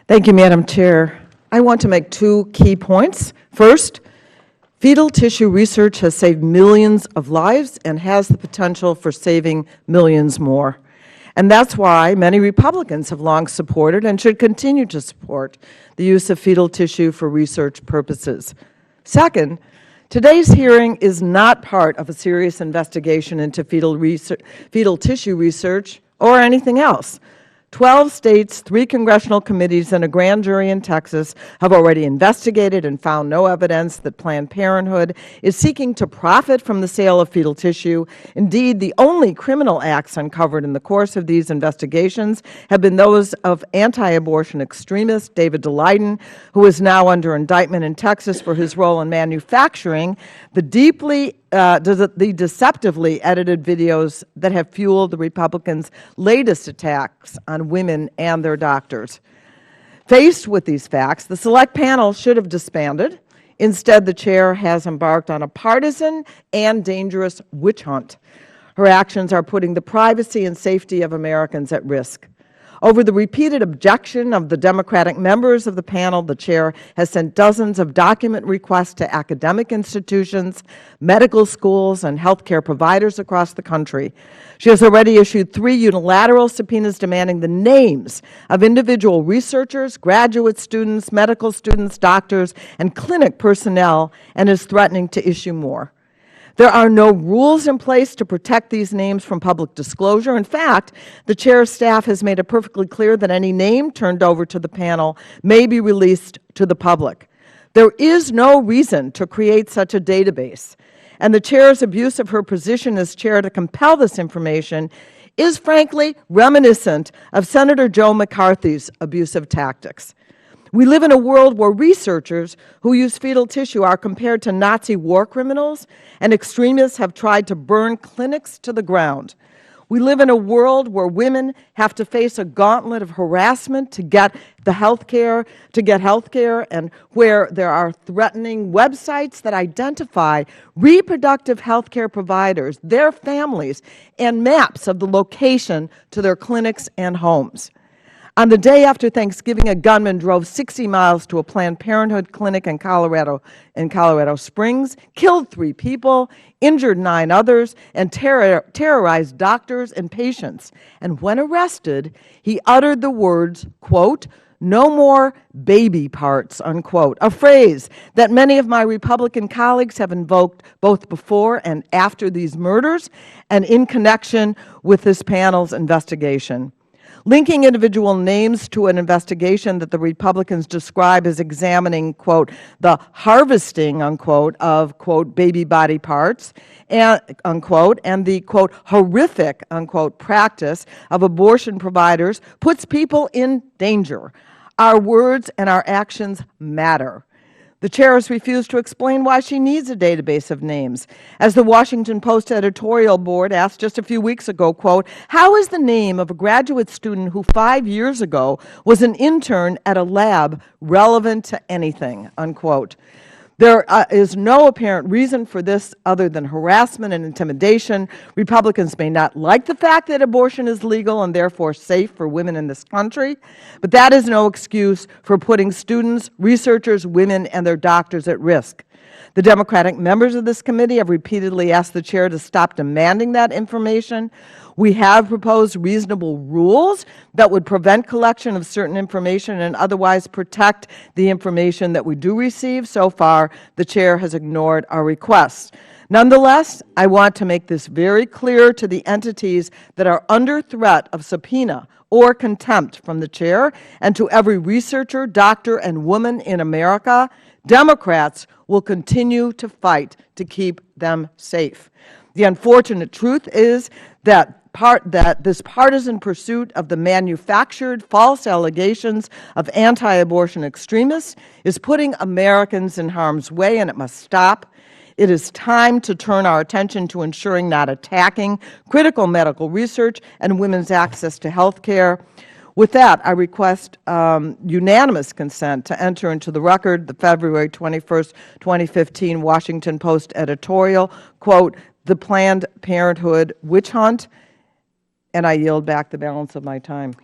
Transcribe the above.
Thank you, Madam Chair. I want to make two key points. First, fetal tissue research has saved millions of lives and has the potential for saving millions more. And that's why many Republicans have long supported and should continue to support the use of fetal tissue for research purposes. Second, today's hearing is not part of a serious investigation into fetal tissue research or anything else. 12 states, 3 congressional committees, and a grand jury in Texas have already investigated and found no evidence that Planned Parenthood is seeking to profit from the sale of fetal tissue. Indeed, the only criminal acts uncovered in the course of these investigations have been those of anti-abortion extremist David Daleiden, who is now under indictment in Texas for his role in manufacturing the deceptively edited videos that have fueled the Republicans' latest attacks on women and their doctors. Faced with these facts, the select panel should have disbanded. Instead, the chair has embarked on a partisan and dangerous witch hunt. Her actions are putting the privacy and safety of Americans at risk. Over the repeated objection of the Democratic members of the panel, the chair has sent dozens of document requests to academic institutions, medical schools, and healthcare providers across the country. She has already issued 3 unilateral subpoenas demanding the names of individual researchers, graduate students, medical students, doctors, and clinic personnel, and is threatening to issue more. There are no rules in place to protect these names from public disclosure. In fact, the chair's staff has made it perfectly clear that any name turned over to the panel may be released to the public. There is no reason to create such a database, and the chair's abuse of her position as chair to compel this information is frankly reminiscent of Senator Joe McCarthy's abusive tactics. We live in a world where researchers who use fetal tissue are compared to Nazi war criminals, and extremists have tried to burn clinics to the ground. We live in a world where women have to face a gauntlet of harassment to get health care, and where there are threatening websites that identify reproductive health care providers, their families, and maps of the location to their clinics and homes. On the day after Thanksgiving, a gunman drove 60 miles to a Planned Parenthood clinic in Colorado Springs, killed 3 people, injured 9 others, and terrorized doctors and patients. And when arrested, he uttered the words, quote, "No more baby parts," unquote, a phrase that many of my Republican colleagues have invoked both before and after these murders and in connection with this panel's investigation. Linking individual names to an investigation that the Republicans describe as examining, quote, the harvesting, unquote, of, quote, baby body parts, and, unquote, and the, quote, horrific, unquote, practice of abortion providers puts people in danger. Our words and our actions matter. The chair has refused to explain why she needs a database of names. As the Washington Post editorial board asked just a few weeks ago, quote, how is the name of a graduate student who 5 years ago was an intern at a lab relevant to anything, unquote. There is no apparent reason for this other than harassment and intimidation. Republicans may not like the fact that abortion is legal and therefore safe for women in this country, but that is no excuse for putting students, researchers, women, and their doctors at risk. The Democratic members of this committee have repeatedly asked the chair to stop demanding that information. We have proposed reasonable rules that would prevent collection of certain information and otherwise protect the information that we do receive. So far, the chair has ignored our requests. Nonetheless, I want to make this very clear to the entities that are under threat of subpoena or contempt from the chair, and to every researcher, doctor, and woman in America: Democrats will continue to fight to keep them safe. The unfortunate truth is that this partisan pursuit of the manufactured false allegations of anti-abortion extremists is putting Americans in harm's way, and it must stop. It is time to turn our attention to ensuring not attacking critical medical research and women's access to health care. With that, I request unanimous consent to enter into the record the February 21st, 2015 Washington Post editorial, quote, "The Planned Parenthood Witch Hunt," and I yield back the balance of my time.